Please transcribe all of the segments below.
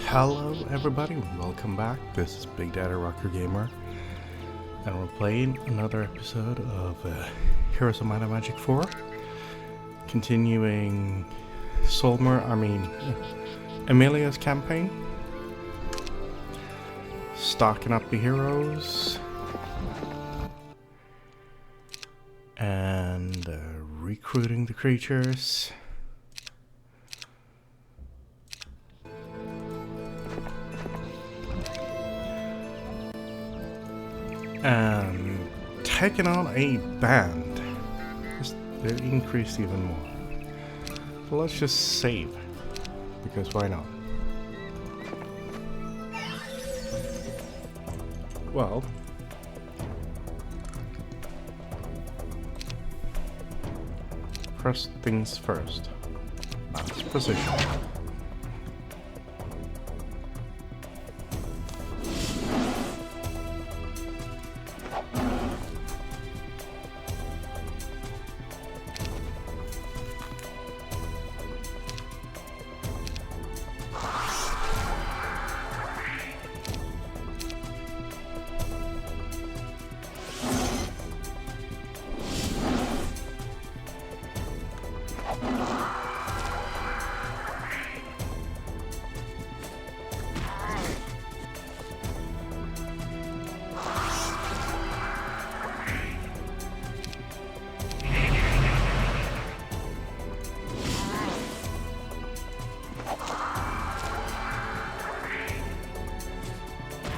Hello everybody, welcome back. This is Big Daddy Rocker Gamer, and we're playing another episode of Heroes of Might and Magic 4. Continuing Emilias campaign. Stocking up the heroes. And recruiting the creatures. And taking on a band. They're increased even more. So let's just save, because why not? Well, first things first. Mouse position.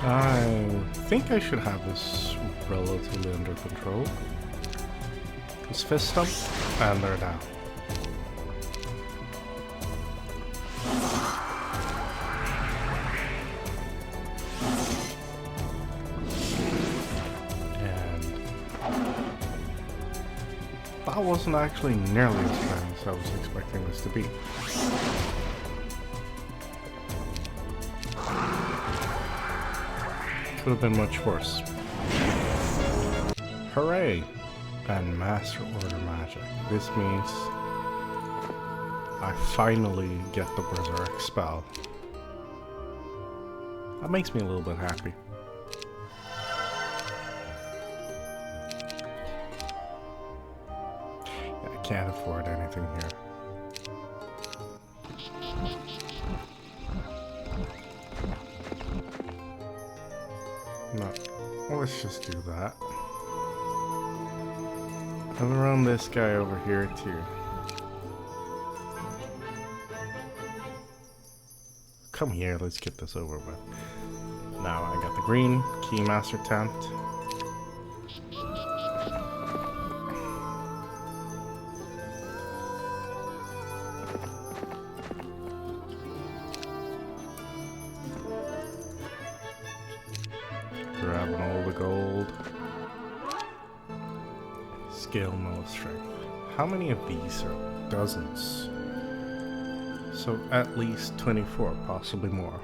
I think I should have this relatively under control. Let's fist them, and they're down. And that wasn't actually nearly as bad as I was expecting this to be. Could have been much worse. Hooray! And Master Order Magic. This means I finally get the Berserk spell. That makes me a little bit happy. Yeah, I can't afford anything here. No, well, let's just do that. And we'll run this guy over here too. Come here, let's get this over with. Now I got the green Keymaster tent. Grabbing all the gold. Scale Null Strength. How many of these are dozens? So at least 24, possibly more.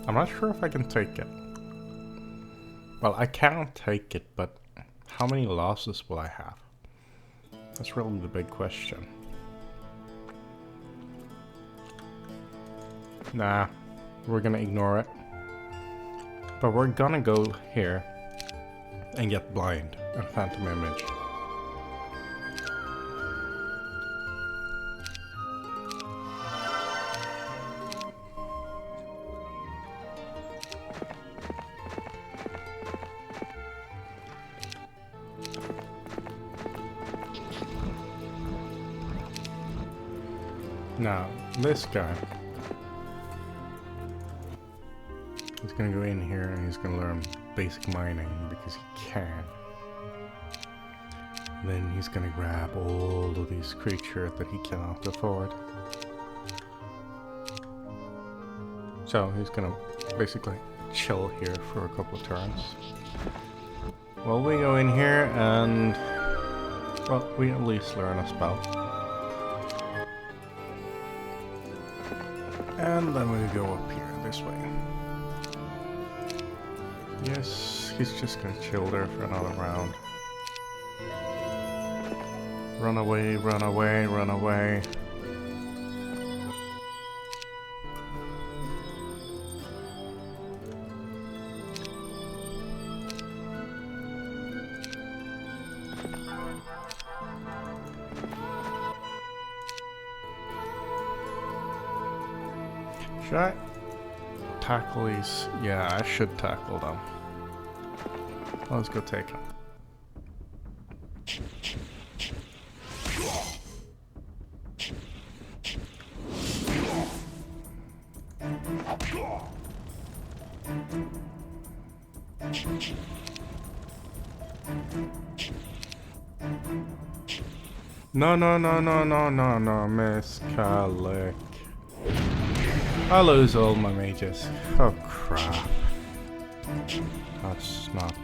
I'm not sure if I can take it. Well, I can take it, but how many losses will I have? That's really the big question. Nah, we're gonna ignore it. But we're gonna go here and get blind and phantom image. Now, this guy, he's gonna go in here and he's gonna learn basic mining because he can. Then he's gonna grab all of these creatures that he cannot afford. So he's gonna basically chill here for a couple of turns. Well, we go in here and, well, we at least learn a spell. And then we go up here this way. Yes, he's just gonna chill there for another round. Run away, run away, run away. Should I tackle these? Yeah, I should tackle them. Let's go take them. No, no, no, no, no, no, no, Miss Calic. I lose all my mages. Oh crap. That's not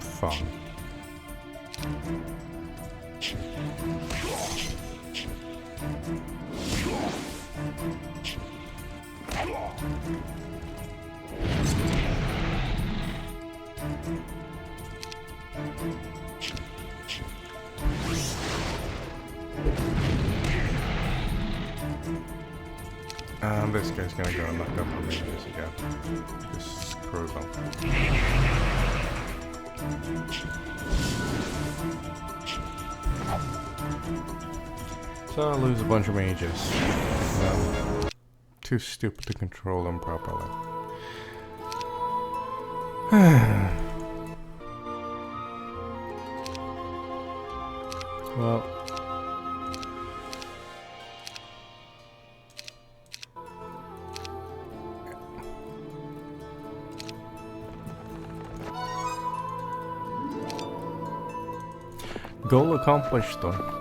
fun. And this guy's gonna go and knock up my mages again. Just screw them. So I lose a bunch of mages. I'm too stupid to control them properly. Well, goal accomplished though.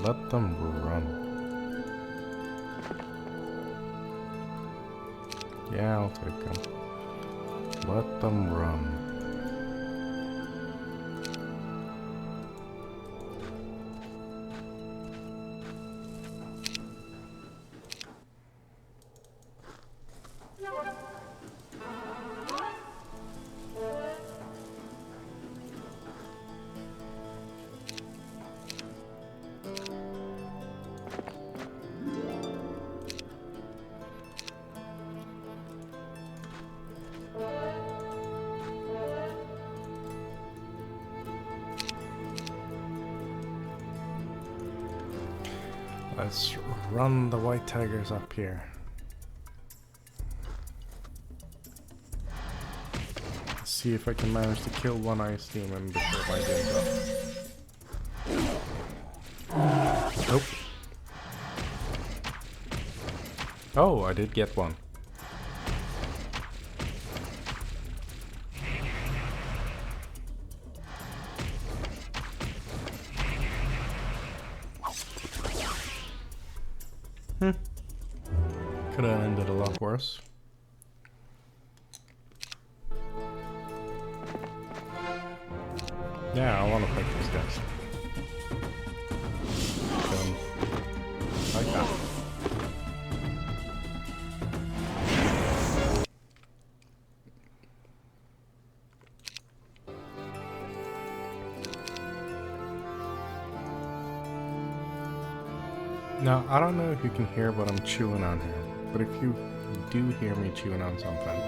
Let them run. Yeah, I'll take them. Let them run. Let's run the white tigers up here. Let's see if I can manage to kill one ice demon before my game's up. Nope. Oh, I did get one. Could have ended a lot worse. Yeah, I want to fight these guys. Like that. Now, I don't know if you can hear what I'm chewing on here, but if you do hear me chewing on something,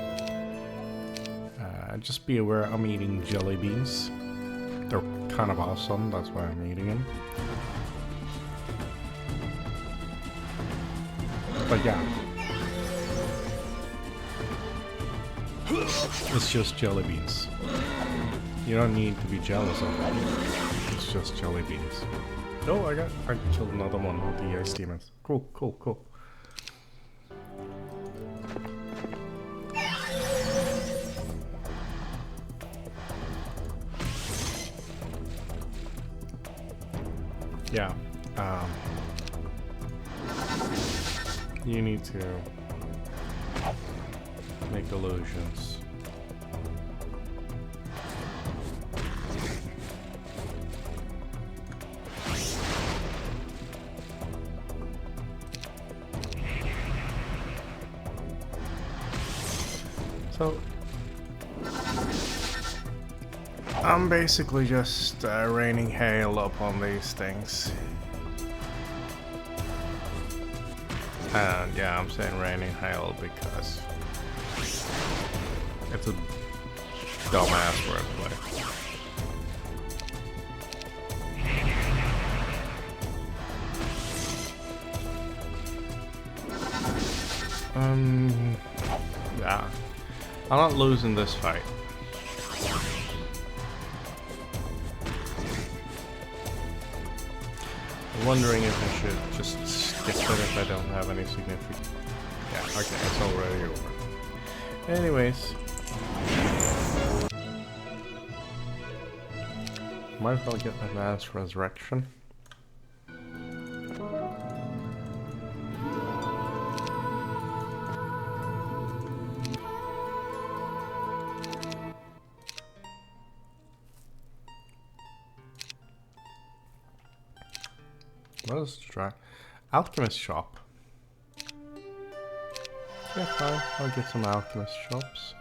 just be aware I'm eating jelly beans. They're kind of awesome, that's why I'm eating them. But yeah. It's just jelly beans. You don't need to be jealous of it. It's just jelly beans. Oh, I killed another one with the ice demons. Cool, cool, cool. Yeah. You need to make illusions. So, I'm basically just raining hail upon these things. And yeah, I'm saying raining hail because it's a dumbass wordplay. Yeah. I'm not losing this fight. I'm wondering if I should just skip it if I don't have any significant... Yeah, okay, it's already over. Anyways. Might as well get Advanced Resurrection. Let's try Alchemist Shop. Yeah, fine. I'll get some Alchemist Shops.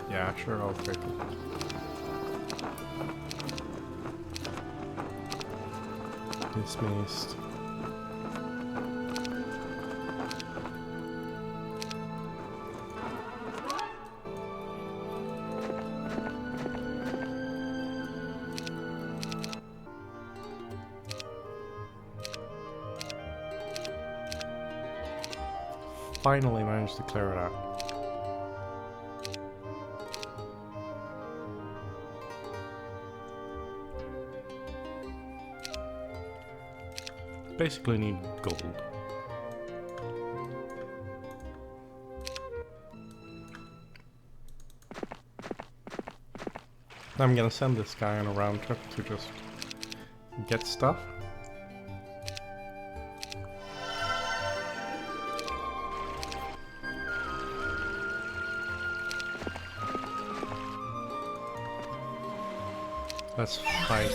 Yeah, sure, I'll take it. Dismissed. Finally managed to clear it out. Basically need gold. I'm gonna send this guy on a round trip to just get stuff. Let's fight.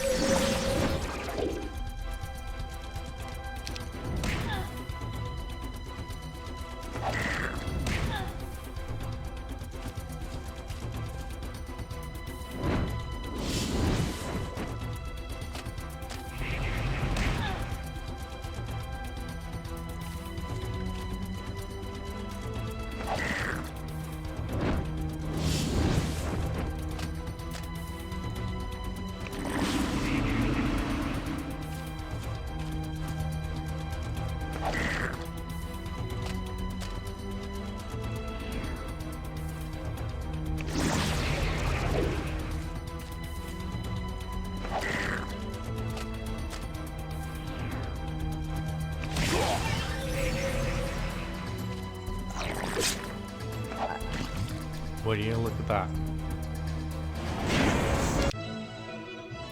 Would you look at that?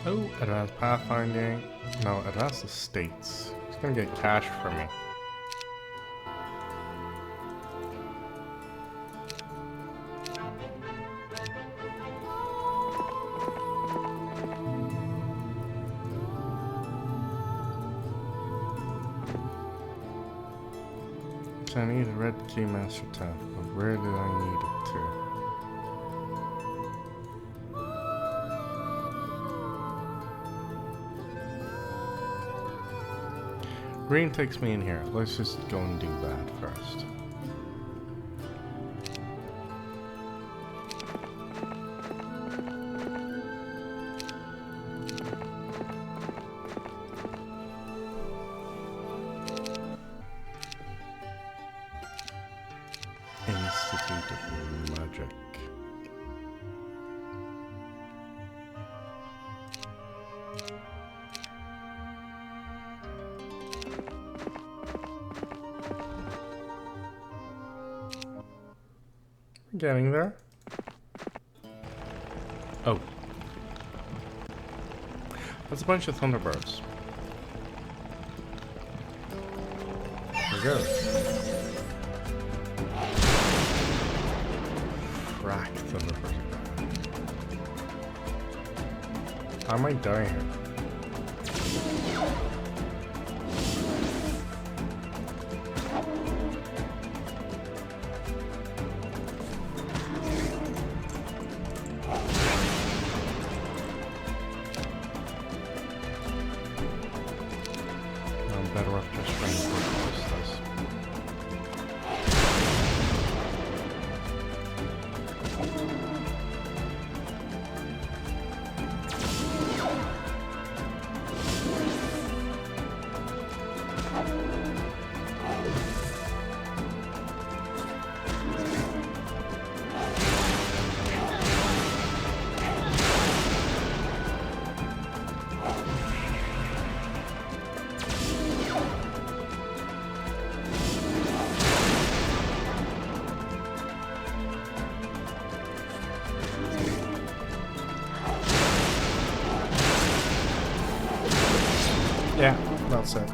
Oh, advanced pathfinding. No, advanced estates. It's gonna get cash from me. So I need a red keymaster tab, but where did I need it to? Green takes me in here. Let's just go and do that first. Institute of Magic. Getting there. Oh. That's a bunch of Thunderbirds. There we go. Frack Thunderbird. I might die here. Better off just running for this. Yeah, that's it.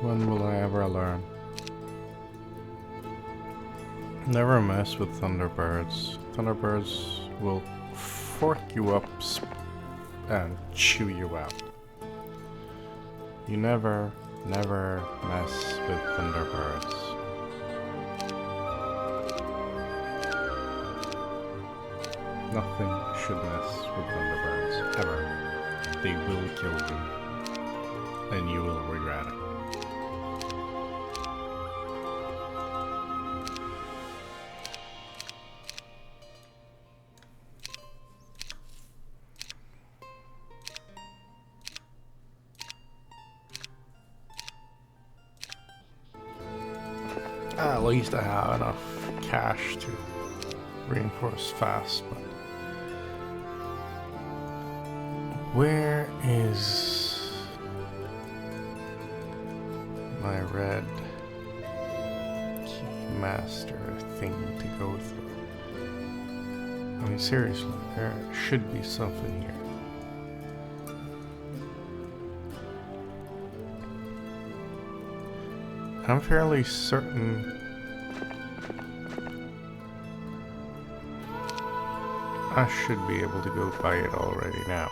When will I ever learn? Never mess with Thunderbirds. Thunderbirds will fork you up and chew you out. You never mess with Thunderbirds. Nothing should mess with Thunderbirds, ever. They will kill you, and you will regret it. At least I have enough cash to reinforce fast, but where is my red keymaster thing to go through? I mean, seriously, there should be something here. I'm fairly certain I should be able to go buy it already now.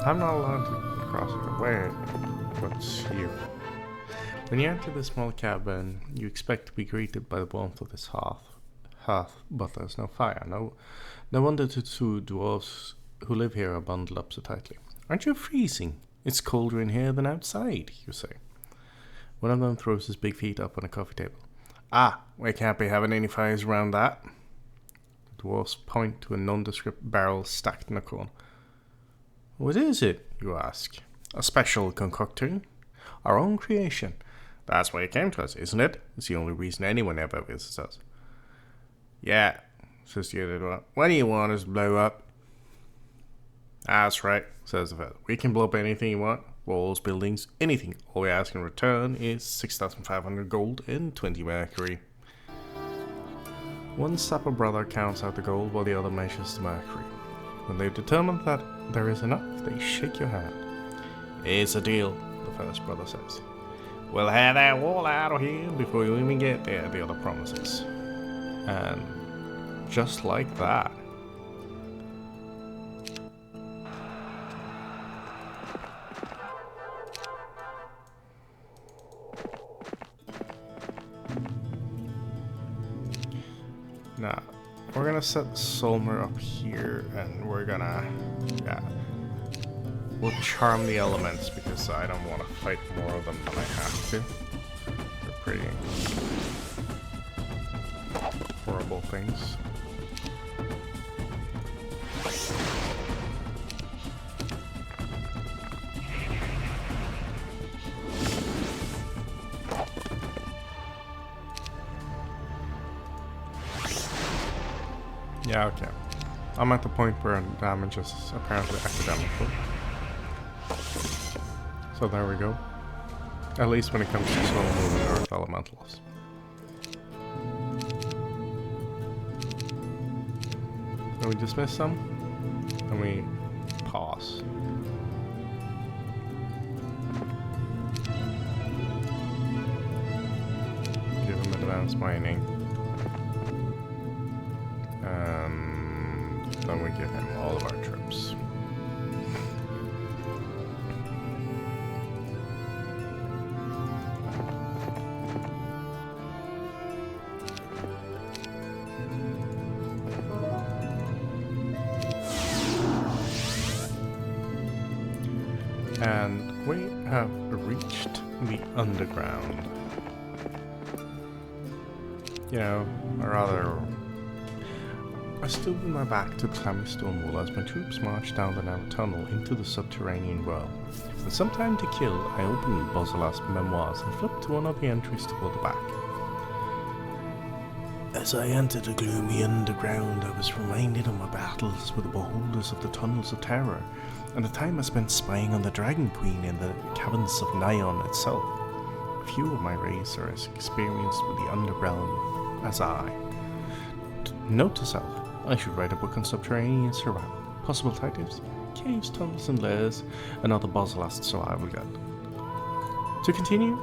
I'm not allowed to cross it away. What's you? When you enter the small cabin, you expect to be greeted by the warmth of this hearth, but there's no fire. No wonder the two dwarves who live here are bundled up so tightly. Aren't you freezing? It's colder in here than outside, you say. One of them throws his big feet up on a coffee table. Ah, we can't be having any fires around that. The dwarves point to a nondescript barrel stacked in a corner. What is it, you ask? A special concoction? Our own creation. That's why you came to us, isn't it? It's the only reason anyone ever visits us. Yeah, says the other dwarf. What do you want us to blow up? That's right, says the fellow. We can blow up anything you want. Walls, buildings, anything. All we ask in return is 6,500 gold and 20 mercury. One sapper brother counts out the gold while the other measures the mercury. When they've determined that there is enough, they shake your hand. It's a deal, the first brother says. We'll have that wall out of here before you even get there, the other promises. And just like that. Now, we're gonna set Solmyr up here, and we're gonna, we'll charm the elements because I don't want to fight more of them than I have to. They're pretty all things. Yeah, okay. I'm at the point where damage is apparently academical. So there we go. At least when it comes to slow moving earth elementals. So we dismiss them, and we pause. Give him advanced mining. And then we give him all of our trips. And we have reached the underground. You know, I stood with my back to the clammy stone wall as my troops marched down the narrow tunnel into the subterranean world. With some time to kill, I opened Bozola's memoirs and flipped to one of the entries toward the back. As I entered the gloomy underground, I was reminded of my battles with the beholders of the tunnels of terror, and the time I spent spying on the Dragon Queen in the caverns of Nyon itself. Few of my race are as experienced with the underground as I. Note to self, I should write a book on subterranean survival. Possible tactics, caves, tunnels and lairs, and other Bozolast survival guide. To continue,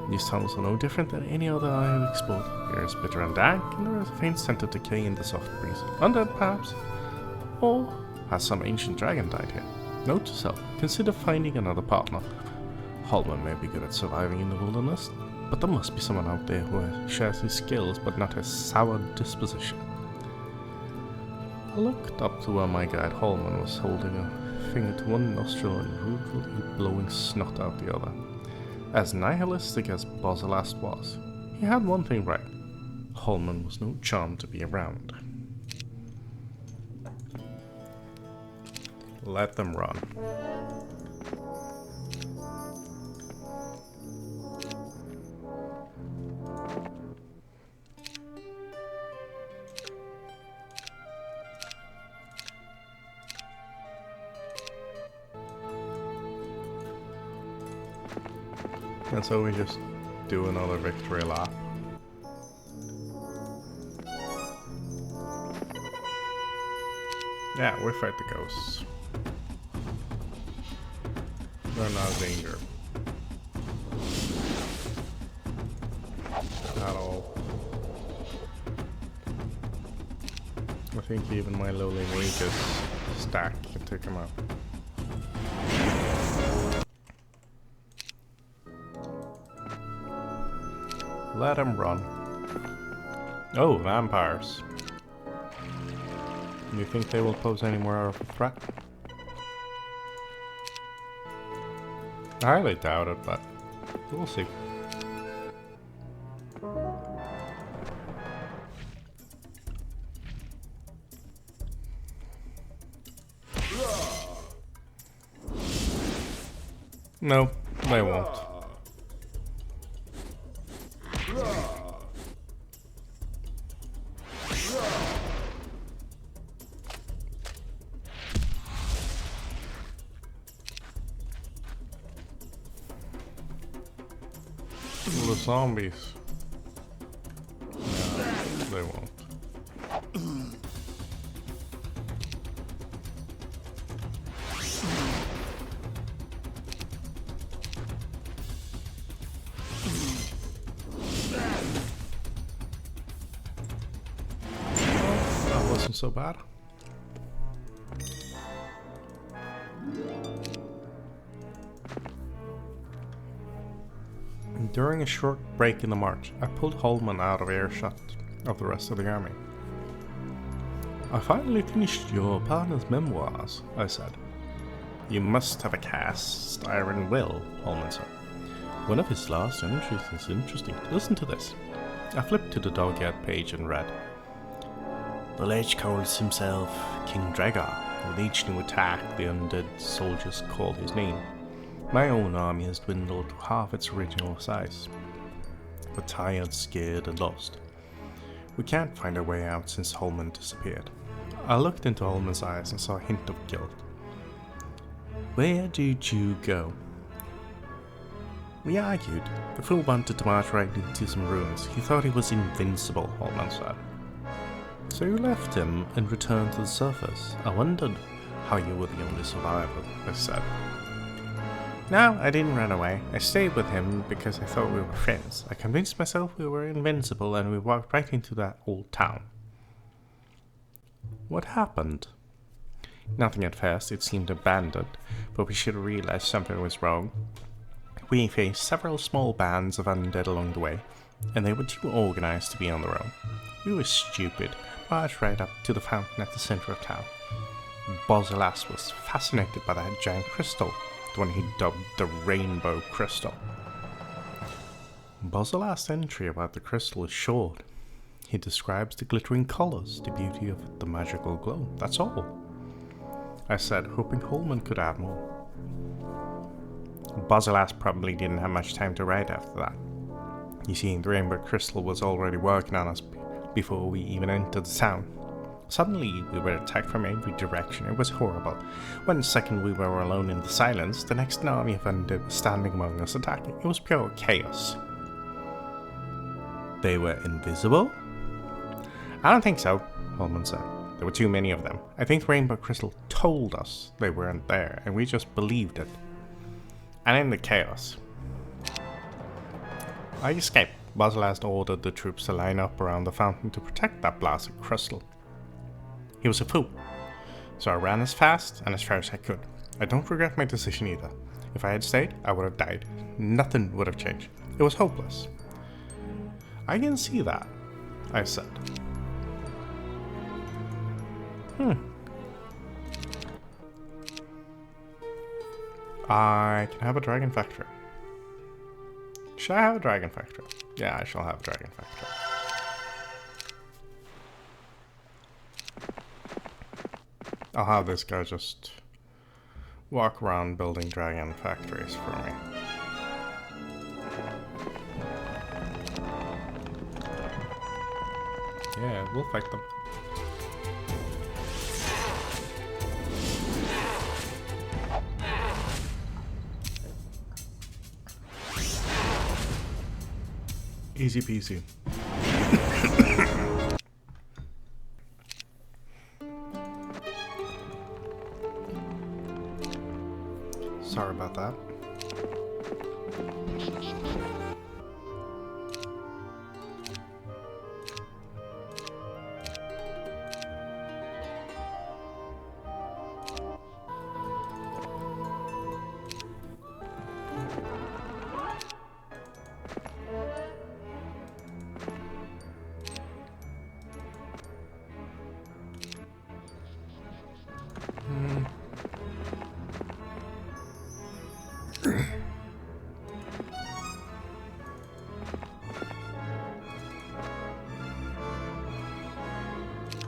these tunnels are no different than any other I have explored. There is bitter and dank, and there is a faint scent of decay in the soft breeze. Undead, perhaps? Or has some ancient dragon died here? Note to self, consider finding another partner. HOMAM may be good at surviving in the wilderness, but there must be someone out there who shares his skills but not his sour disposition. I looked up to where my guide HOMAM was holding a finger to one nostril and rudely blowing snot out the other. As nihilistic as Bozolast was, he had one thing right. HOMAM was no charm to be around. Let them run. And so we just do another victory lap. Yeah, we fight the ghosts. They're not a danger. At all. I think even my lowly mage's stack can take him out. Let him run. Oh, vampires. Do you think they will pose any more of a threat? I highly doubt it, but we'll see. No, they won't. The zombies. No, they won't. That wasn't so bad. During a short break in the march, I pulled HOMAM out of earshot of the rest of the army. I finally finished your partner's memoirs, I said. You must have a cast iron will, HOMAM said. One of his last entries is interesting. Listen to this. I flipped to the dog-eared page and read, The Lich calls himself King Dragar. With each new attack, the undead soldiers call his name. My own army has dwindled to half its original size. We're tired, scared, and lost. We can't find our way out since HOMAM disappeared. I looked into HOMAM's eyes and saw a hint of guilt. Where did you go? We argued. The fool wanted to march right into some ruins. He thought he was invincible, HOMAM said. So you left him and returned to the surface. I wondered how you were the only survivor, I said. No, I didn't run away. I stayed with him because I thought we were friends. I convinced myself we were invincible and we walked right into that old town. What happened? Nothing at first, it seemed abandoned, but we should have realized something was wrong. We faced several small bands of undead along the way, and they were too organized to be on their own. We were stupid, marched right up to the fountain at the center of town. Bosilas was fascinated by that giant crystal, the one he dubbed the Rainbow Crystal. Bosilas' entry about the crystal is short. He describes the glittering colors, the beauty of the magical glow, that's all. I said, hoping HOMAM could add more. Bosilas probably didn't have much time to write after that. You see, the Rainbow Crystal was already working on us before we even entered the town. Suddenly, we were attacked from every direction. It was horrible. 1 second we were alone in the silence, the next an army of undead was standing among us attacking. It was pure chaos. They were invisible? I don't think so, HOMAM said. There were too many of them. I think the Rainbow Crystal told us they weren't there, and we just believed it. And in the chaos, I escaped. Bosilas ordered the troops to line up around the fountain to protect that blasted crystal. He was a fool, so I ran as fast and as far as I could. I don't regret my decision either. If I had stayed, I would have died. Nothing would have changed. It was hopeless. I can see that, I said. I can have a dragon factory. Should I have a dragon factory? Yeah, I shall have a dragon factory. I'll have this guy just walk around building dragon factories for me. Yeah, we'll fight them. Easy peasy. Sorry about that.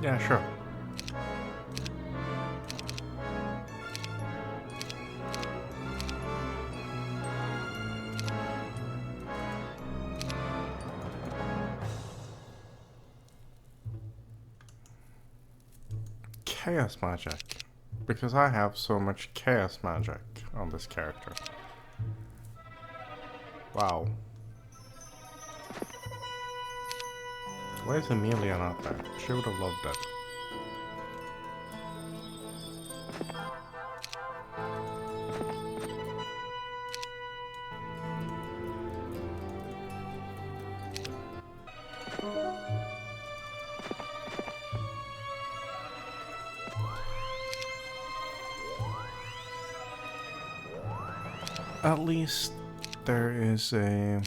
Yeah, sure. Chaos magic. Because I have so much chaos magic on this character. Wow. Why is Emilia not there? She would have loved it. At least there is a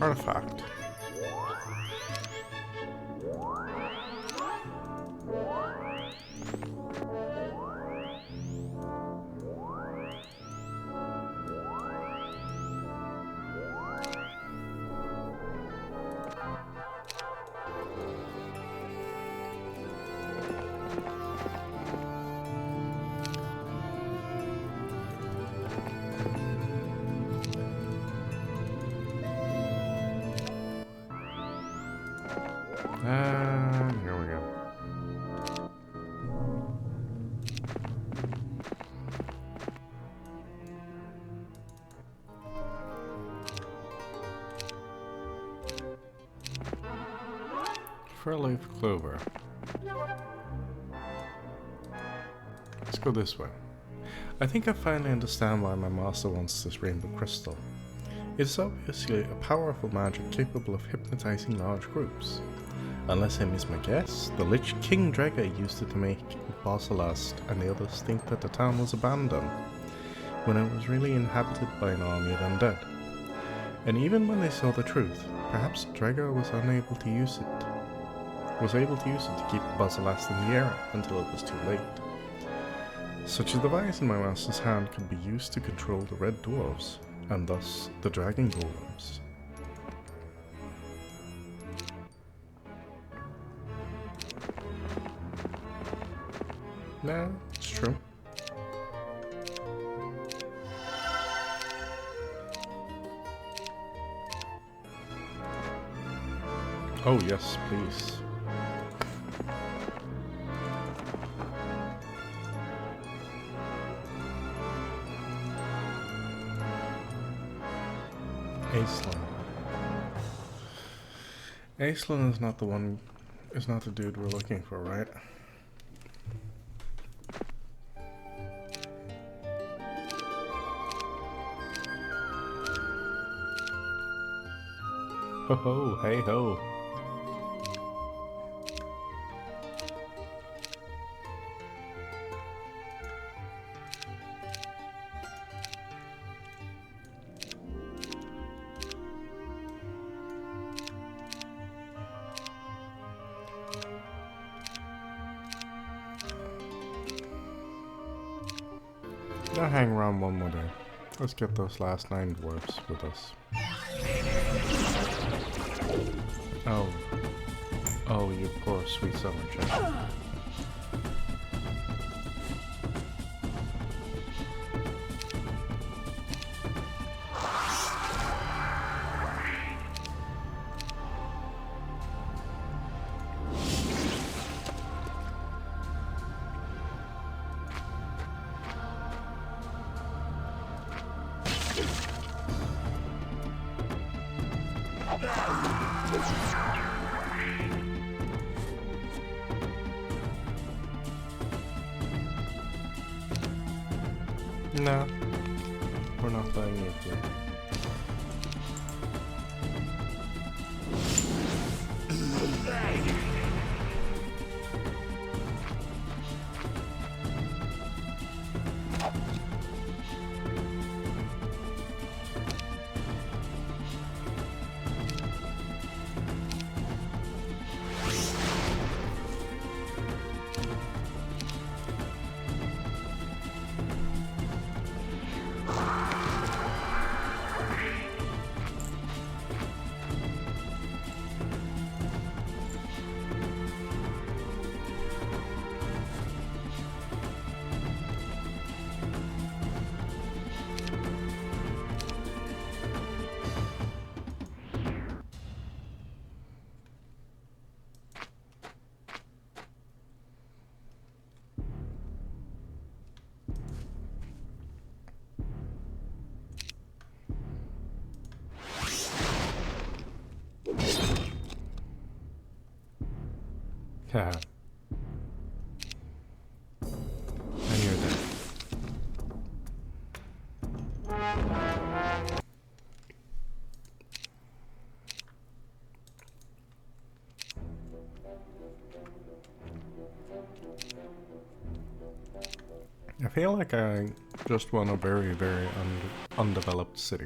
artifact. And here we go. Fur-leaf clover. Let's go this way. I think I finally understand why my master wants this rainbow crystal. It is obviously a powerful magic capable of hypnotizing large groups. Unless I miss my guess, the Lich King Draga used it to make Basilast and the others think that the town was abandoned, when it was really inhabited by an army of undead. And even when they saw the truth, perhaps Draga was able to use it to keep Basilast in the air until it was too late. Such a device in my master's hand could be used to control the red dwarves, and thus the dragon golems. Nah, it's true. Oh yes, please. Aislinn is not the dude we're looking for, right? Ho ho, hey ho. I'll hang around one more day. Let's get those last 9 dwarves with us. Oh. Oh, you poor sweet summer child. No, we're not buying you here. Haha. And you're dead. I feel like I just won a very, very undeveloped city.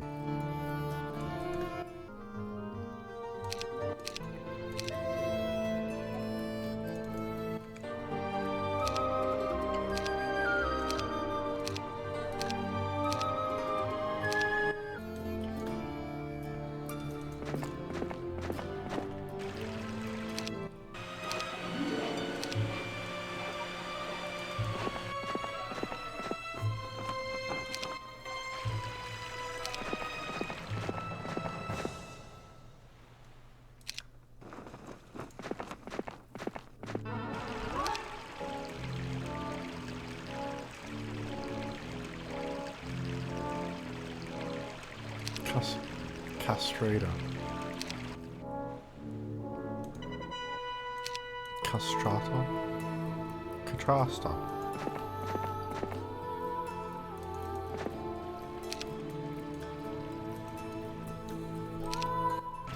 Castrata. Castrata? Castrata.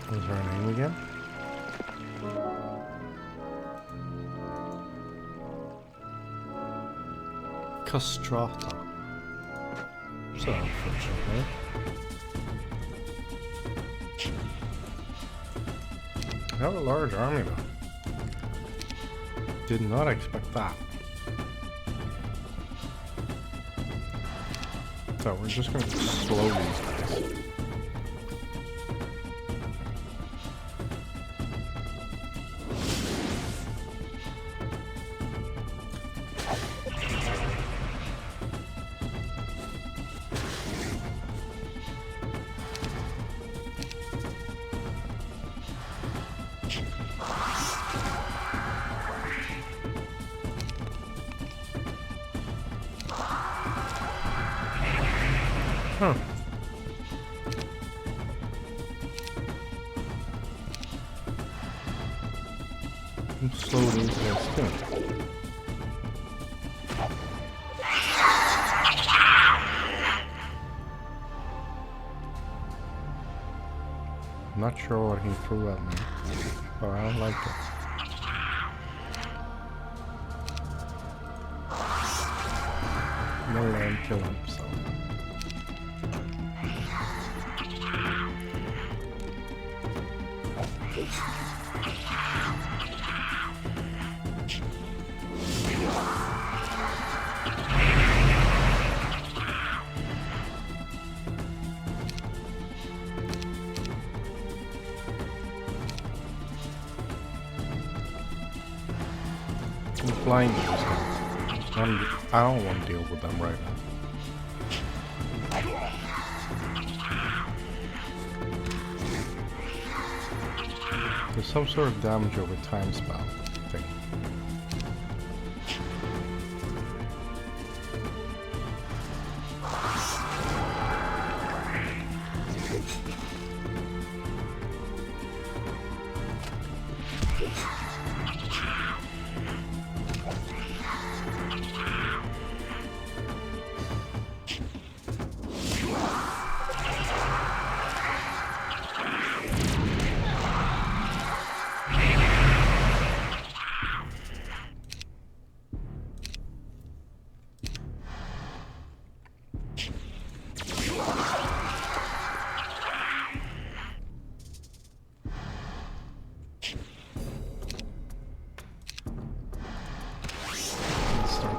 What was her name again? Castrata. So unfortunate. I have a large army though. Did not expect that. So we're just gonna slow these guys. Huh. I'm slowly into this too. I'm not sure what he threw at me, but I don't like it. I'm gonna let him kill himself. I'm blind these guys. I don't want to deal with them right now. There's some sort of damage over time spell thing.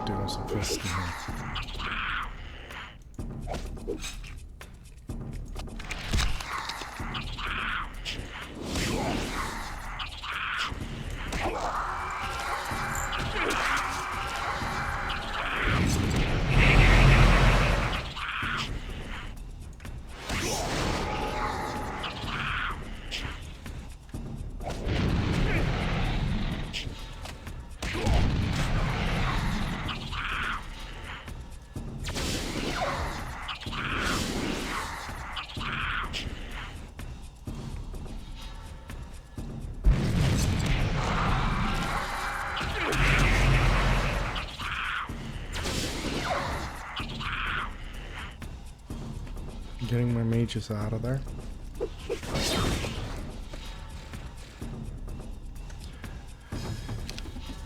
Doing some fisting here. Getting my mages out of there.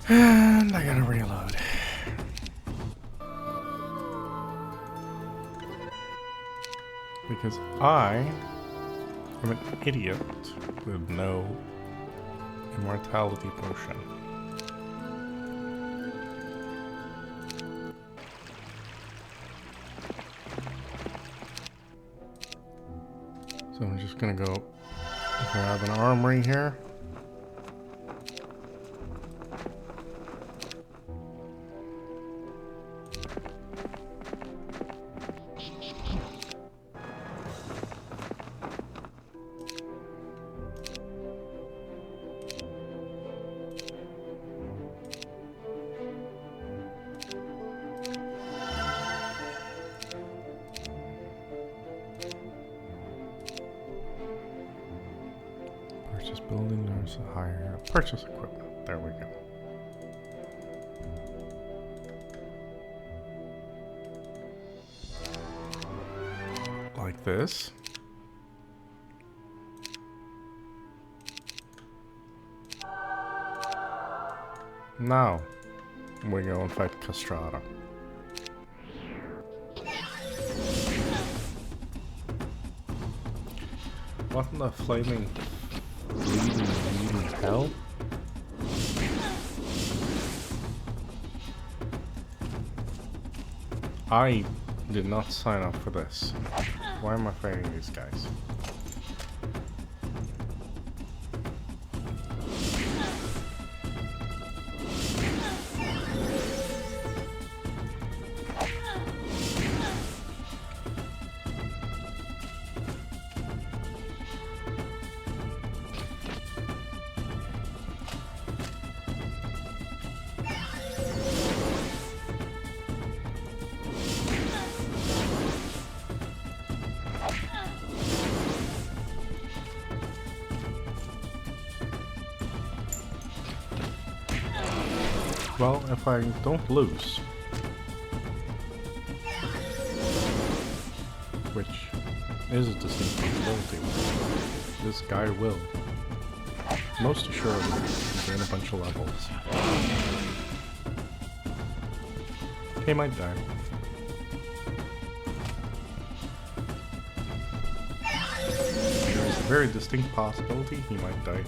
And I gotta reload. Because I am an idiot with no immortality potion. So I'm just gonna go grab an armory here. Purchase building, there's a higher purchase equipment. There we go. Like this. Now we go and fight Castrata. What in the flaming bleeding hell? I did not sign up for this. Why am I fighting these guys? Well, if I don't lose, which is a distinct possibility, this guy will most assuredly gain a bunch of levels. He might die. There's a very distinct possibility he might die here.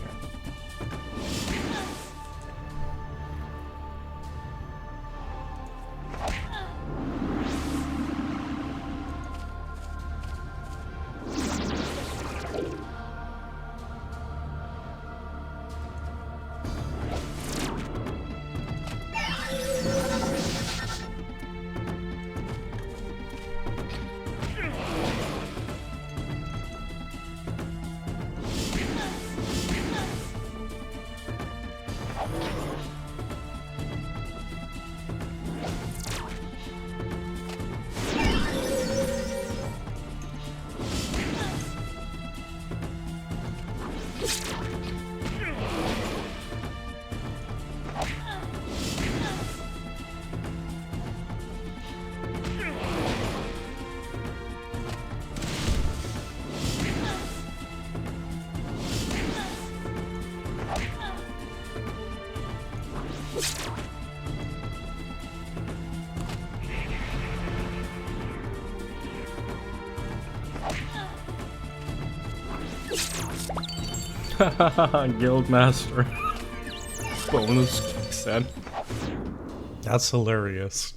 Guildmaster. Bonus kicks in. That's hilarious.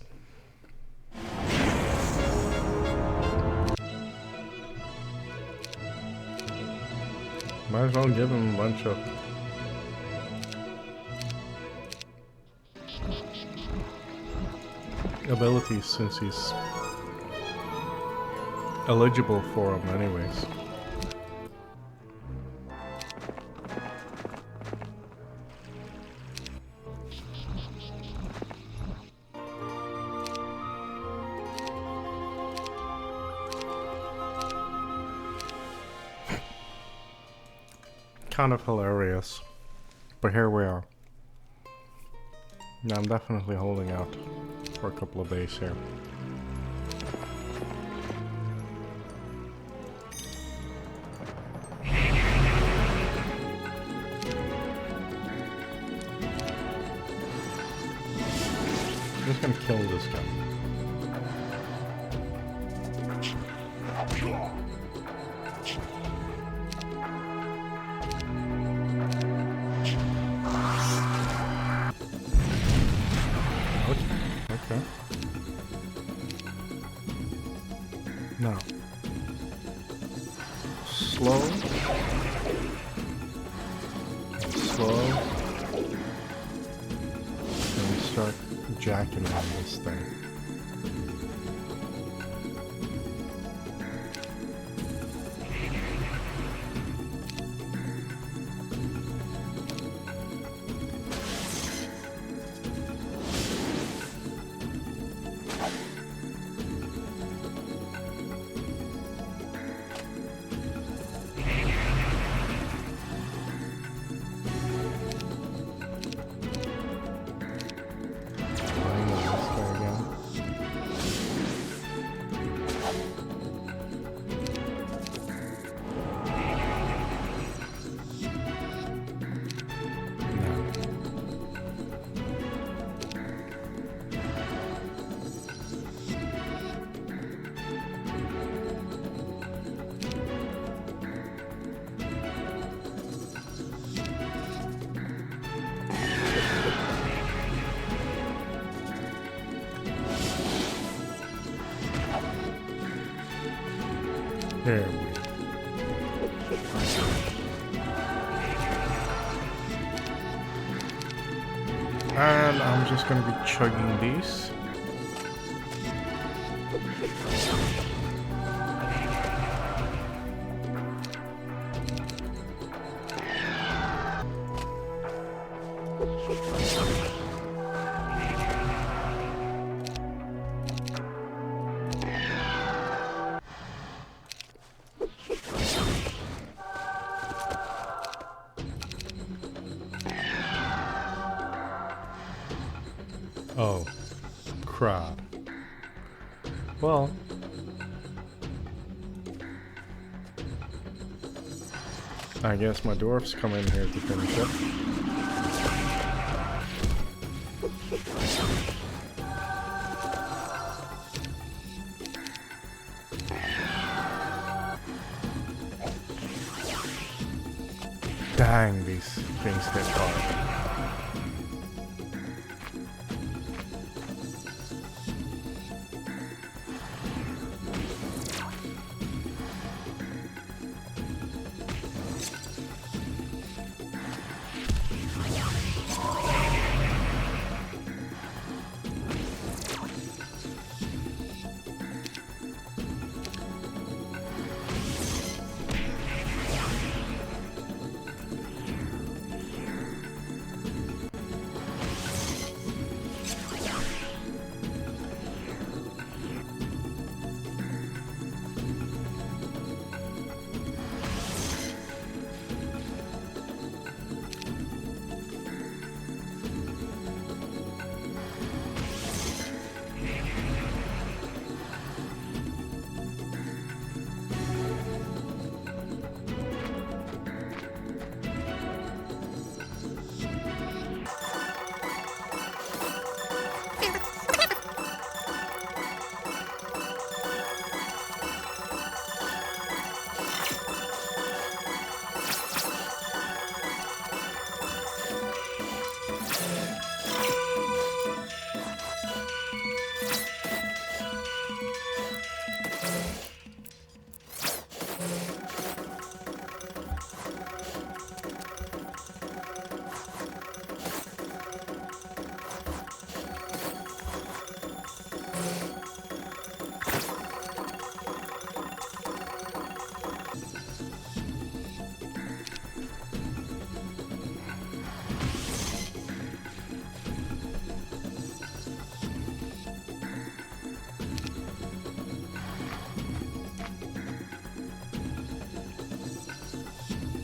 Might as well give him a bunch of abilities since he's eligible for them anyways. Kind of hilarious, but here we are. Now I'm definitely holding out for a couple of days here. I'm just gonna kill this guy. Okay. Now, slow, and we start jacking on this thing. Here we go. And I'm just gonna be chugging these. Oh, crap. Well, I guess my dwarfs come in here to finish up. Dang, these things hit hard.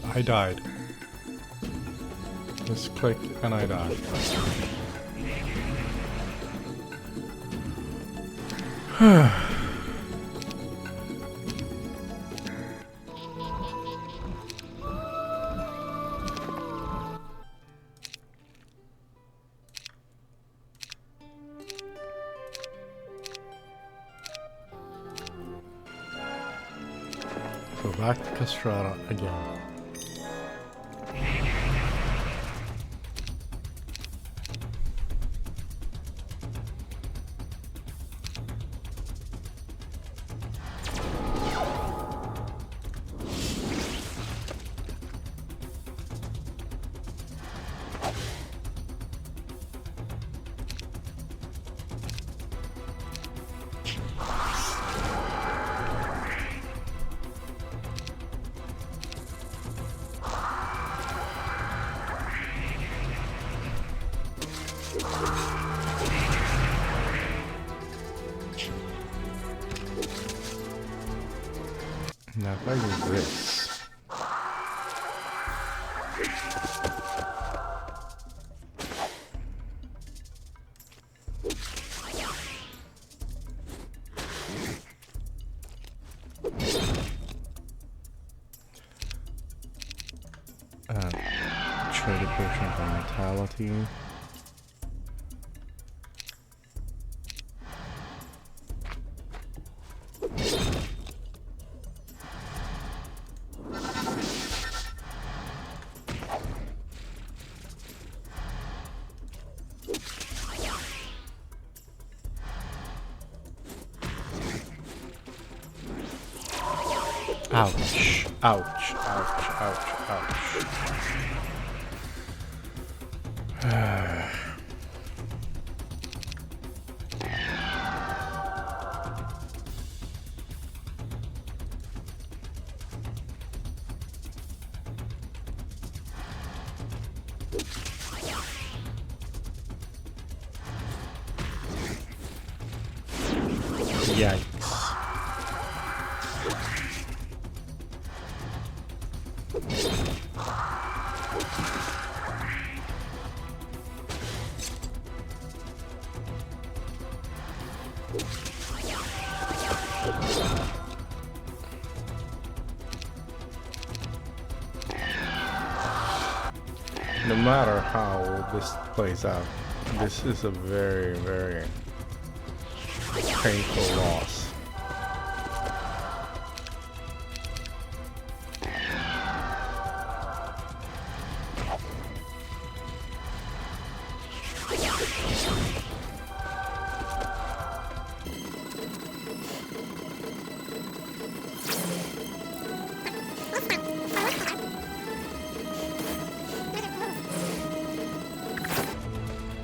I died. Just click and I died. So back to Castrata again. Now if I do this, trade a potion of vitality. Ouch. Ouch. Ouch. Ouch. Ouch. Yikes. No matter how this plays out, this is a very, very painful loss.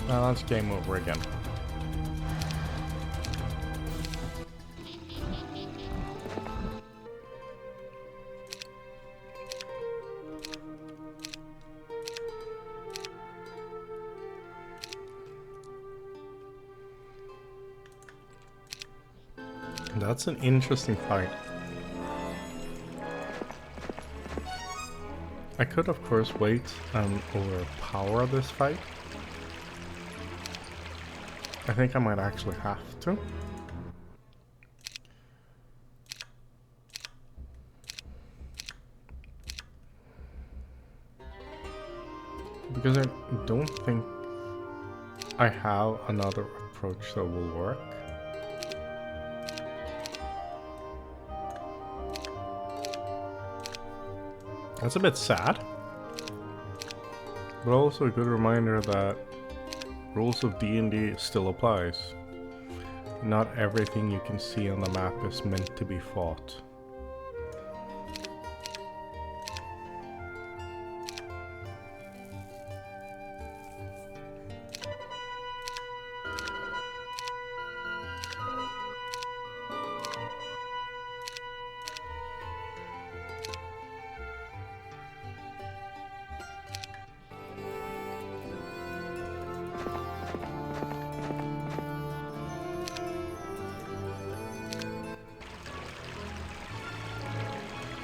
Now let's game over again. That's an interesting fight. I could of course wait and overpower this fight. I think I might actually have to. Because I don't think I have another approach that will work. That's a bit sad, but also a good reminder that rules of D&D still applies. Not everything you can see on the map is meant to be fought.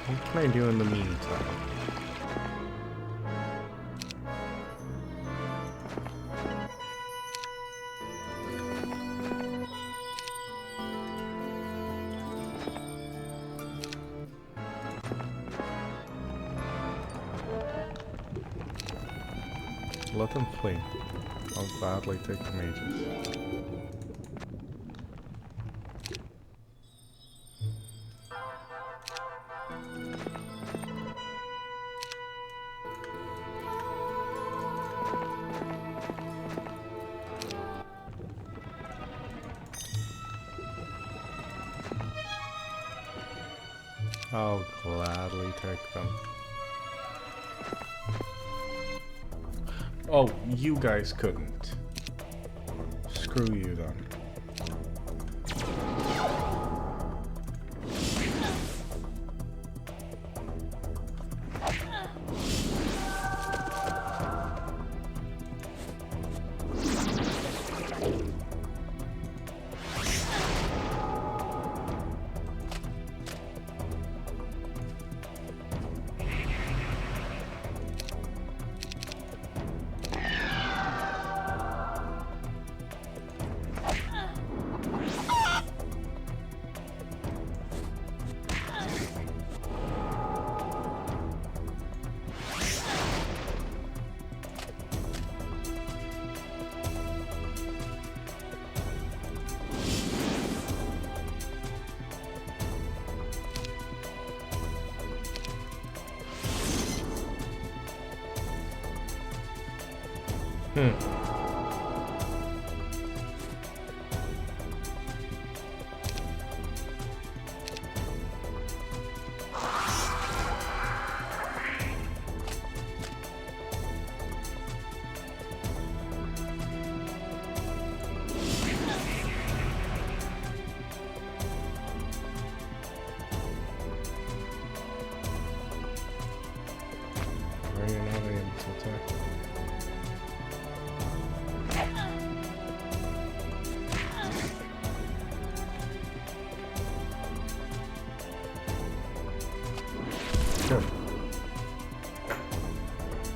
What can I do in the meantime? Let them flee. I'll gladly take the mages. I'll gladly take them. Oh, you guys couldn't. Screw you then.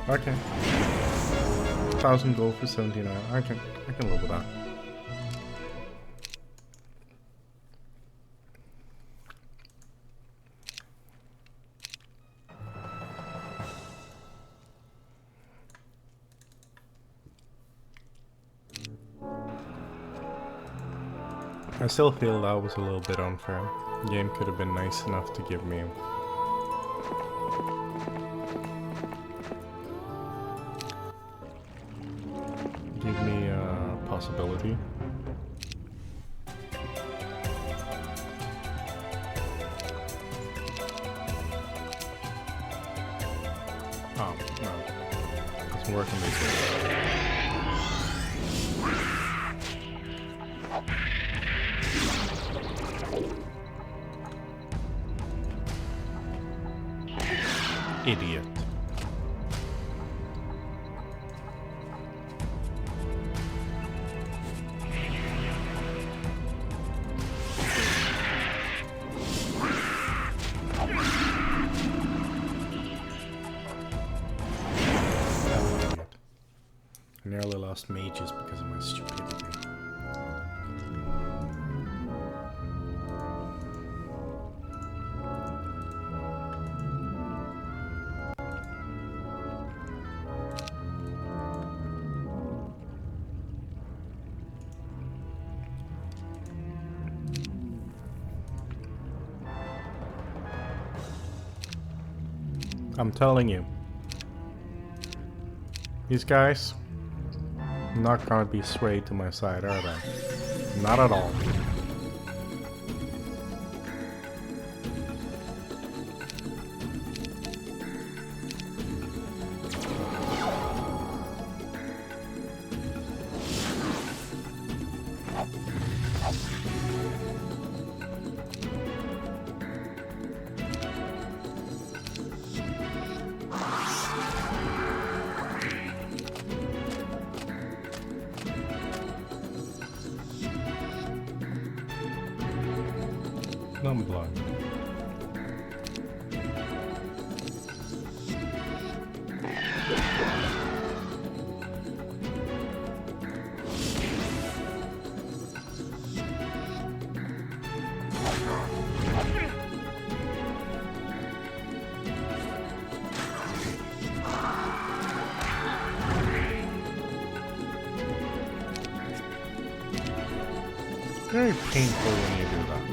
Okay. 1,000 gold for 79. I can live with that. I still feel that was a little bit unfair. The game could have been nice enough to give me a possibility. Oh, no. Doesn't work on this way. Idiot. I nearly lost mages because of my stupidity. I'm telling you, these guys not gonna be swayed to my side, are they? Not at all. I'm blind. Very painful when you do that.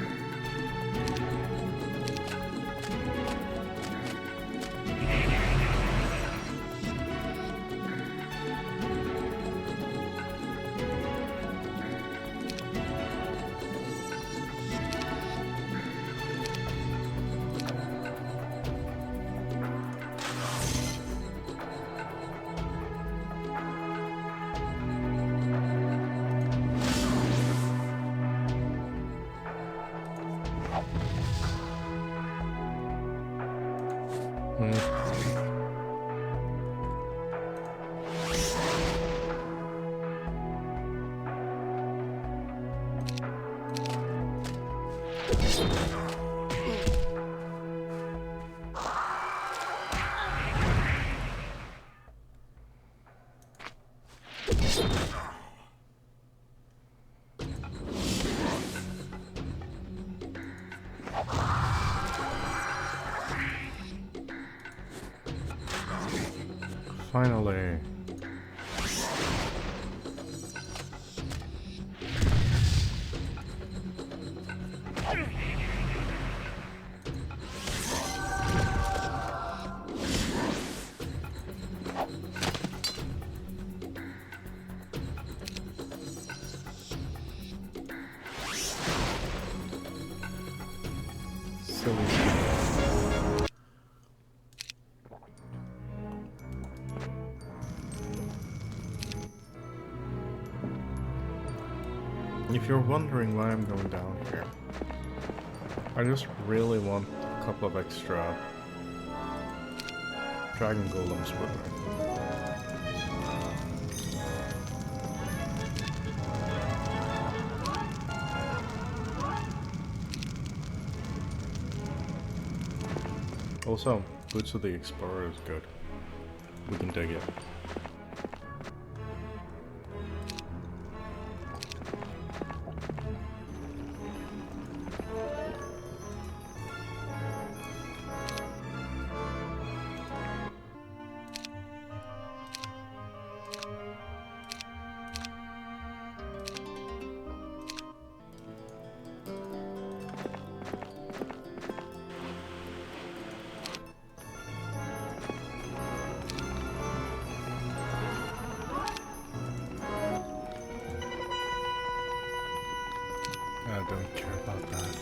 Finally. Silly. If you're wondering why I'm going down here, I just really want a couple of extra dragon golems with me. Also, Boots of the Explorer is good. we can dig it. I don't care about that.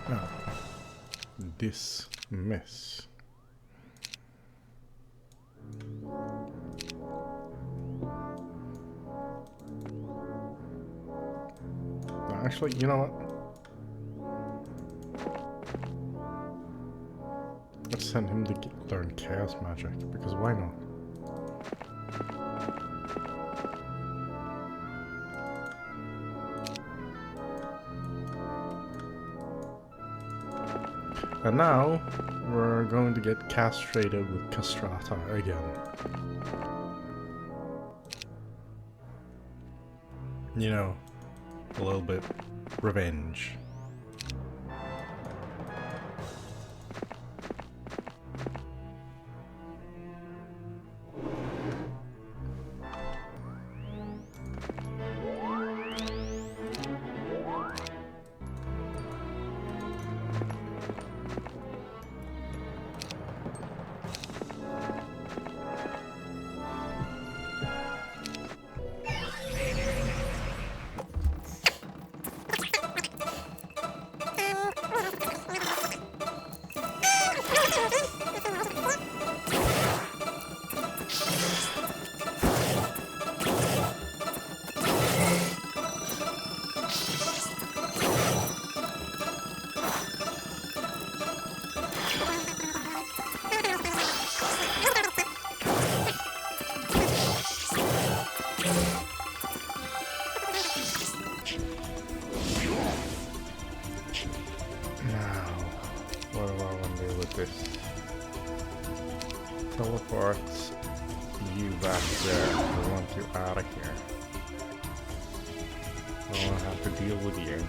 Now, dismiss. No, actually, you know what? Let's send him to learn chaos magic, because why not? And now, we're going to get castrated with Castrata again. You know, a little bit revenge. Teleports you back there. I want you out of here. I don't have to deal with you.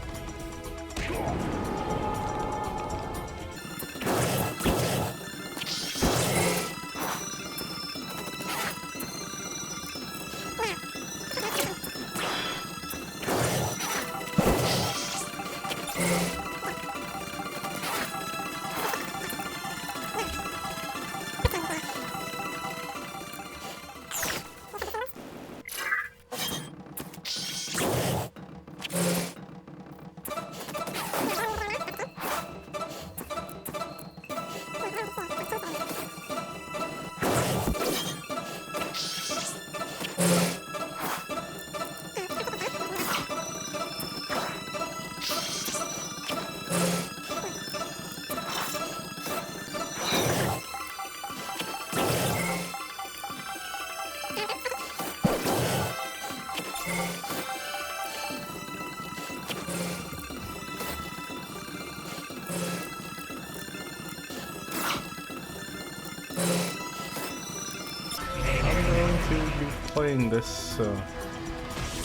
Playing this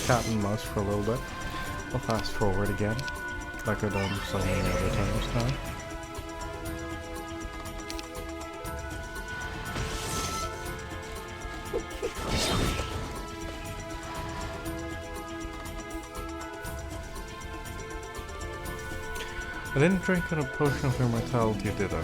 cat and mouse for a little bit. I'll fast forward again, like I've done so many other times now. I didn't drink a potion of immortality, did I?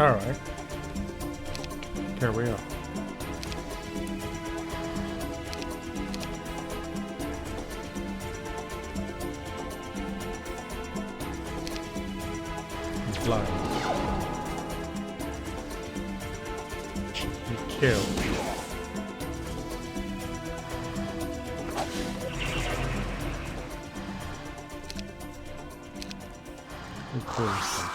Alright. Here we are. Blind. You kill. You poison.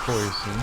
Poison.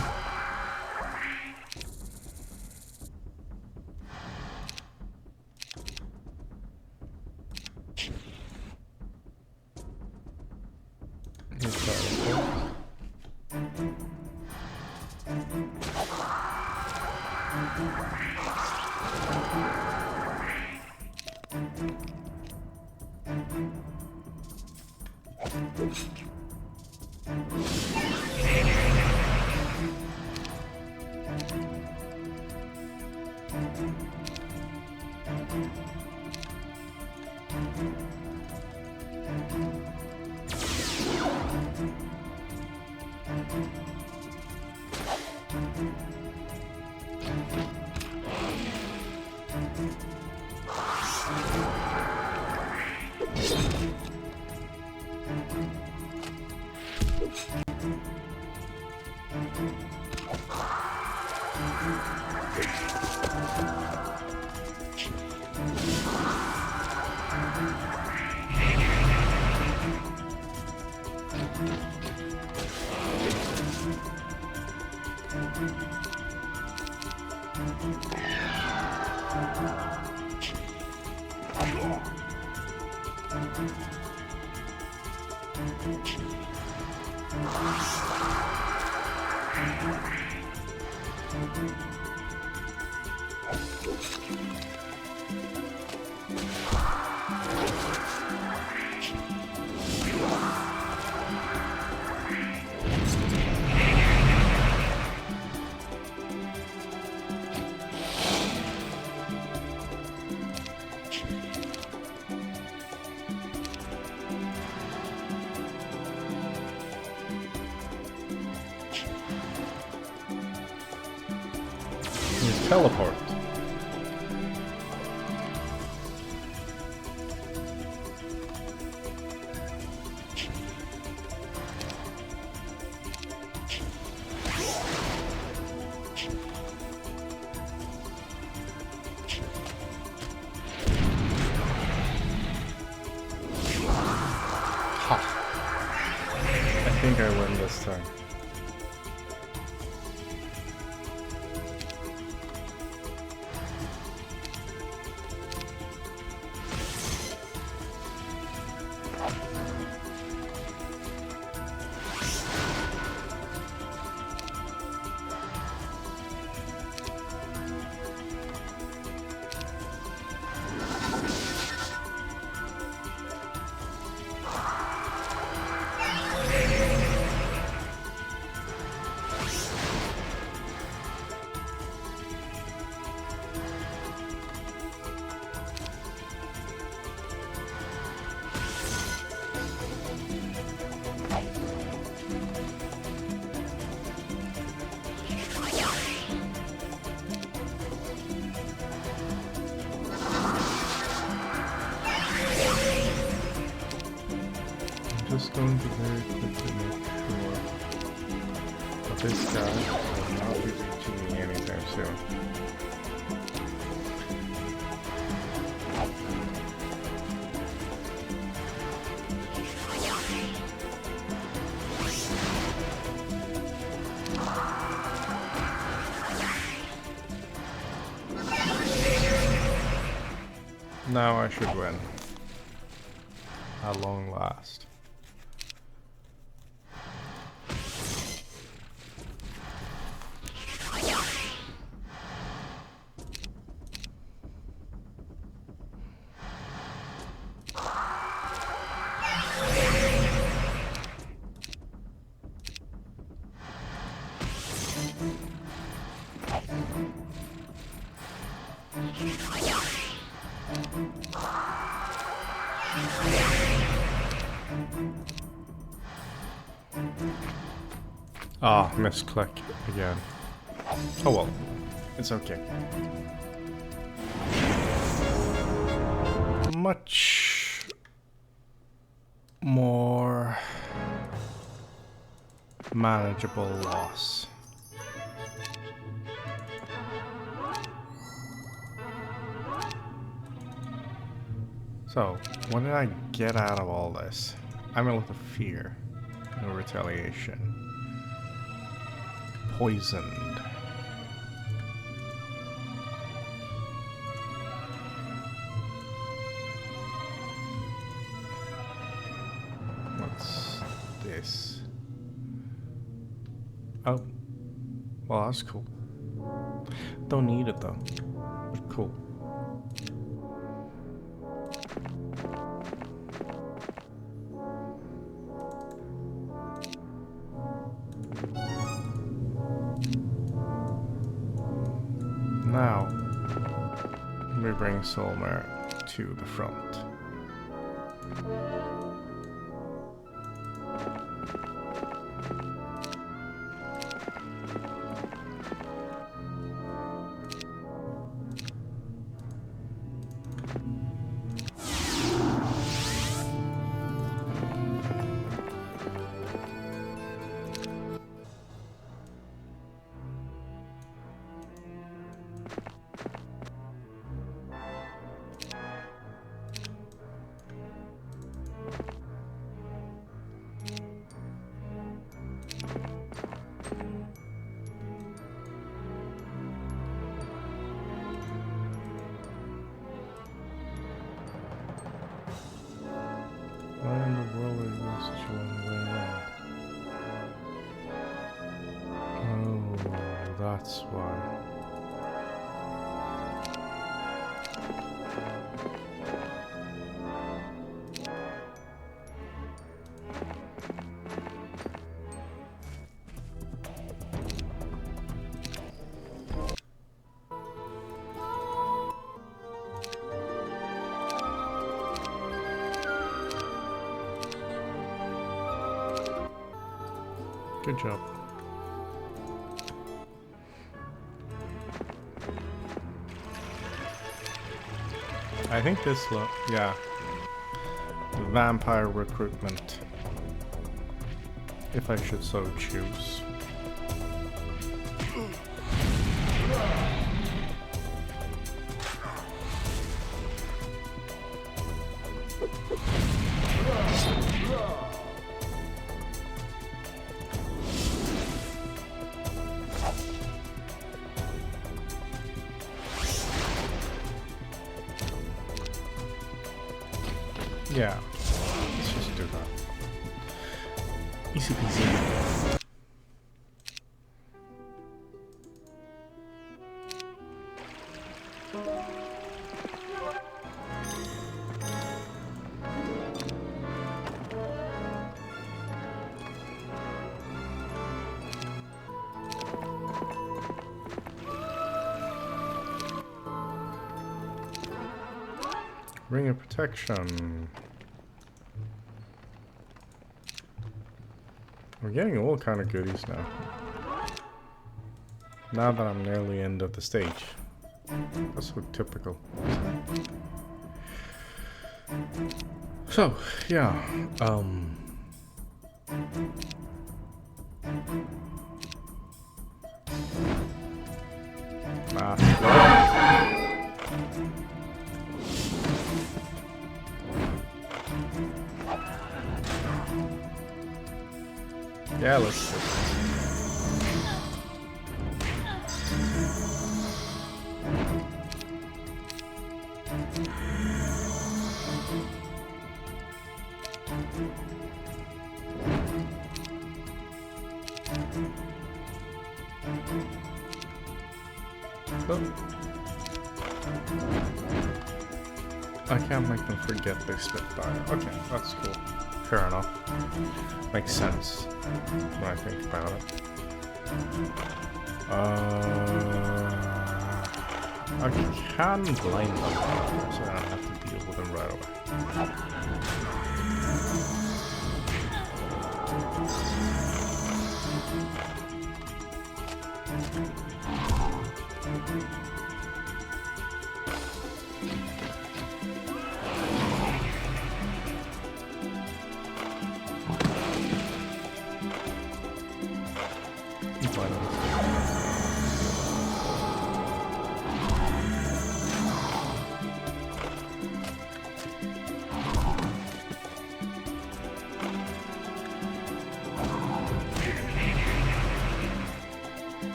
Teleport. Ha. I think I win this time. Just going to very quickly make sure that this guy will not be reaching me anytime soon. Now I should win. At long last. Ah, misclick again. Oh well, it's okay. Much more manageable loss. So, what did I get out of all this? Amulet of Fear. No retaliation. Poisoned. What's this? Oh. Well, that's cool. Don't need it though. But cool. Now, we bring Solmyr to the front. Why in the world are you going such a long way around? Oh, that's why. Good job. I think this yeah. Vampire recruitment. If I should so choose. Yeah, let's just do that. Easy peasy. Ring of Protection. We're getting all kind of goodies now. Now that I'm nearly end of the stage. That's so typical. So, yeah. Yeah, let's do it. Oh. I can't make them forget they spit fire. Okay, that's cool. Fair enough. Makes sense when I think about it. I can blame them, so I don't have to deal with them right away.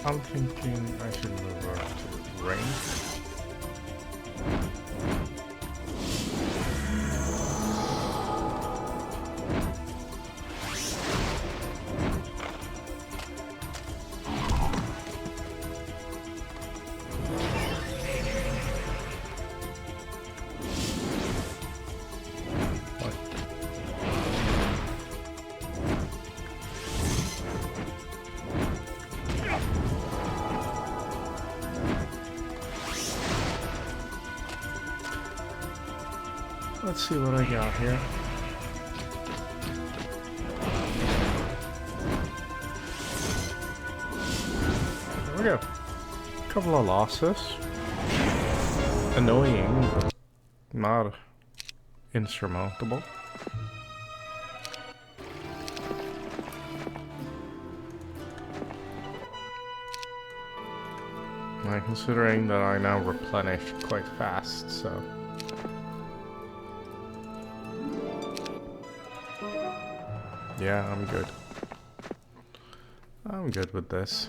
I'm thinking I should revert to range. Let's see what I got here. There we go. Couple of losses. Annoying, but not insurmountable. Considering that I now replenish quite fast, so... yeah, I'm good. I'm good with this.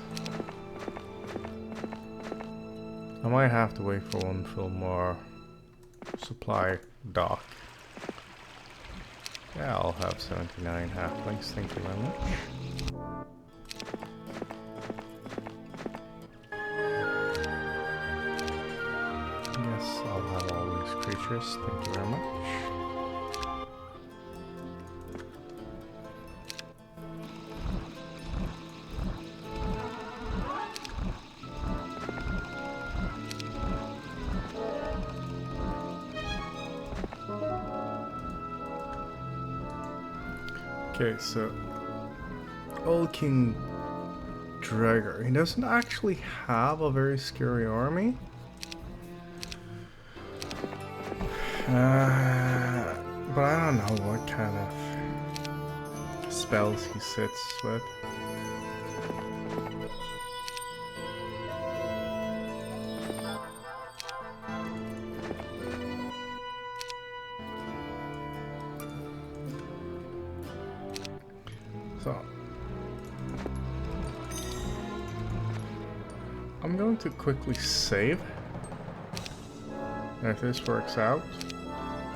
I might have to wait for one full more supply dock. Yeah, I'll have 79 halflings, thank you very much. Yes, I'll have all these creatures, thank you very much. Okay, so Old King Drager, he doesn't actually have a very scary army. But I don't know what kind of spells he sits with. So, I'm going to quickly save. And if this works out,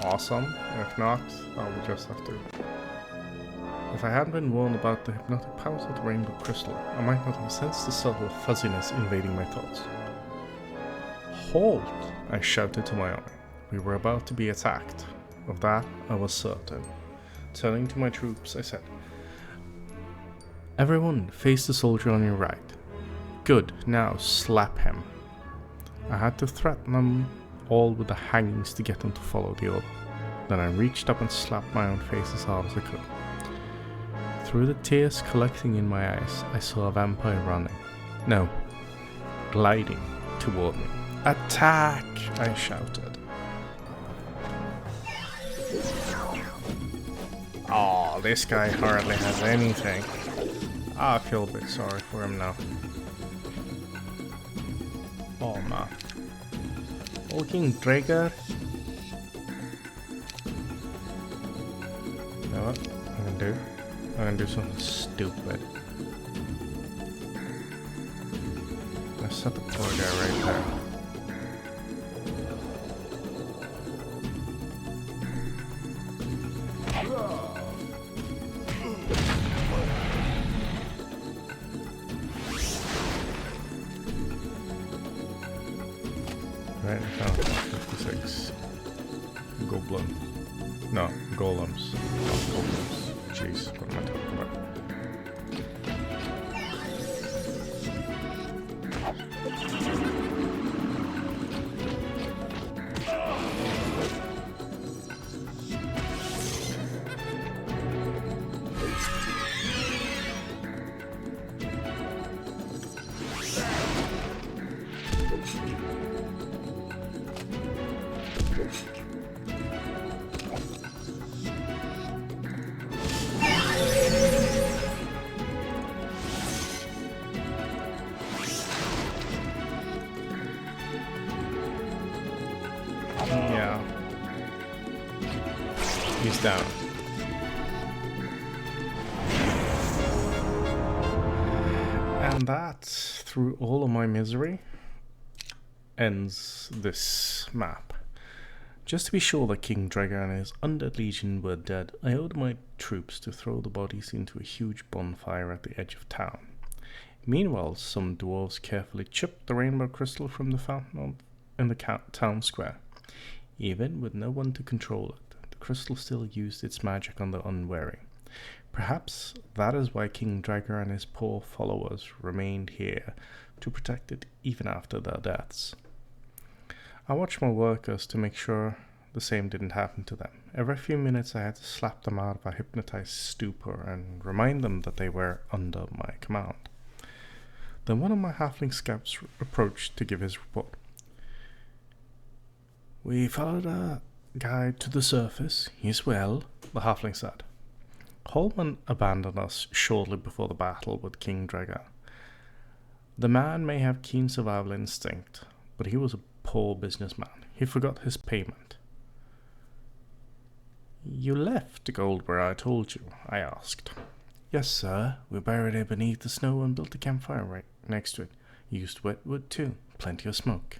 awesome. If not, I will just have to. If I hadn't been warned about the hypnotic powers of the rainbow crystal, I might not have sensed the subtle fuzziness invading my thoughts. Halt! I shouted to my army. We were about to be attacked. Of that, I was certain. Turning to my troops, I said, "Everyone, face the soldier on your right. Good, now slap him." I had to threaten them all with the hangings to get them to follow the order. Then I reached up and slapped my own face as hard as I could. Through the tears collecting in my eyes, I saw a vampire running. No, gliding toward me. "Attack!" I shouted. Oh, this guy hardly has anything. I feel a bit sorry for him now. Oh man. Old King Drager. You know what I can do? I'm gonna do something stupid. I set the poor guy right there. Right, I found 56 goblin. No, golems. Not golems. Jeez, what am I talking about? Yeah. He's down. And that, through all of my misery, ends this map. Just to be sure that King Dragar and his undead legion were dead, I ordered my troops to throw the bodies into a huge bonfire at the edge of town. Meanwhile, some dwarves carefully chipped the rainbow crystal from the fountain in the town square. Even with no one to control it, the crystal still used its magic on the unwary. Perhaps that is why King Dragar and his poor followers remained here to protect it even after their deaths. I watched my workers to make sure the same didn't happen to them. Every few minutes I had to slap them out of a hypnotized stupor and remind them that they were under my command. Then one of my halfling scouts approached to give his report. "We followed a guide to the surface. He's well," the halfling said. Holman abandoned us shortly before the battle with King Dragar. The man may have keen survival instinct, but he was a poor businessman. He forgot his payment. "You left the gold where I told you?" I asked. "Yes, sir. We buried it beneath the snow and built a campfire right next to it. Used wet wood too. Plenty of smoke."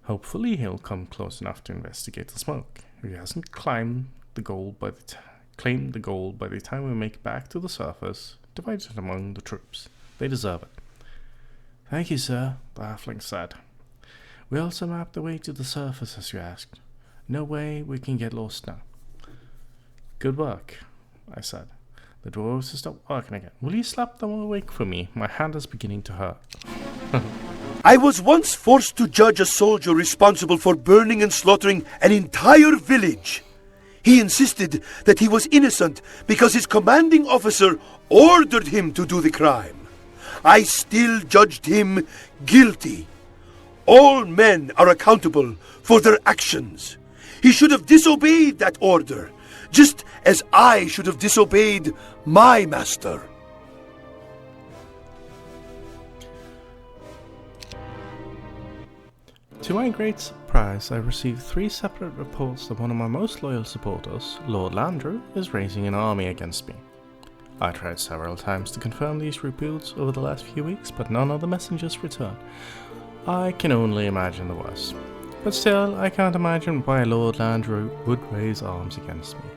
Hopefully he'll come close enough to investigate the smoke. If he hasn't claimed the gold by the time we make it back to the surface, divide it among the troops. They deserve it. "Thank you, sir," the halfling said. "We also mapped the way to the surface as you asked. No way we can get lost now." "Good work," I said. "The dwarves have stopped working again. Will you slap them awake for me? My hand is beginning to hurt." "I was once forced to judge a soldier responsible for burning and slaughtering an entire village. He insisted that he was innocent because his commanding officer ordered him to do the crime. I still judged him guilty. All men are accountable for their actions. He should have disobeyed that order, just as I should have disobeyed my master." To my great surprise, I received 3 separate reports that one of my most loyal supporters, Lord Landrew, is raising an army against me. I tried several times to confirm these reports over the last few weeks, but none of the messengers returned. I can only imagine the worst. But still, I can't imagine why Lord Landrew would raise arms against me.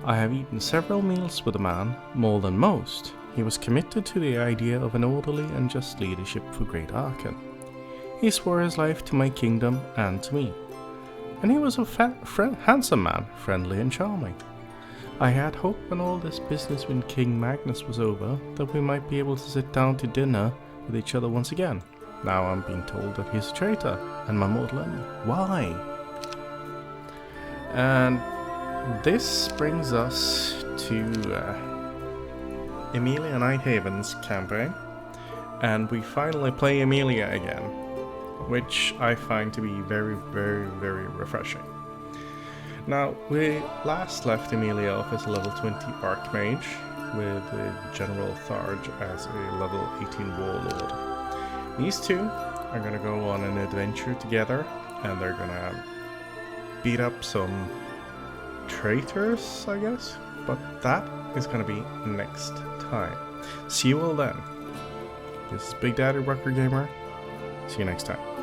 I have eaten several meals with the man, more than most. He was committed to the idea of an orderly and just leadership for Great Arkan. He swore his life to my kingdom and to me. And he was a handsome man, friendly and charming. I had hope when all this business with King Magnus was over that we might be able to sit down to dinner with each other once again. Now I'm being told that he's a traitor and my mortal enemy. Why? And this brings us to Emilia Nighthaven's campaign. And we finally play Emilia again, which I find to be very, very, very refreshing. Now, we last left Emilia off as a level 20 Archmage, with General Tharge as a level 18 Warlord. These two are going to go on an adventure together, and they're going to beat up some traitors, I guess? but that is going to be next time. See you all then. This is Big Daddy Rucker Gamer. See you next time.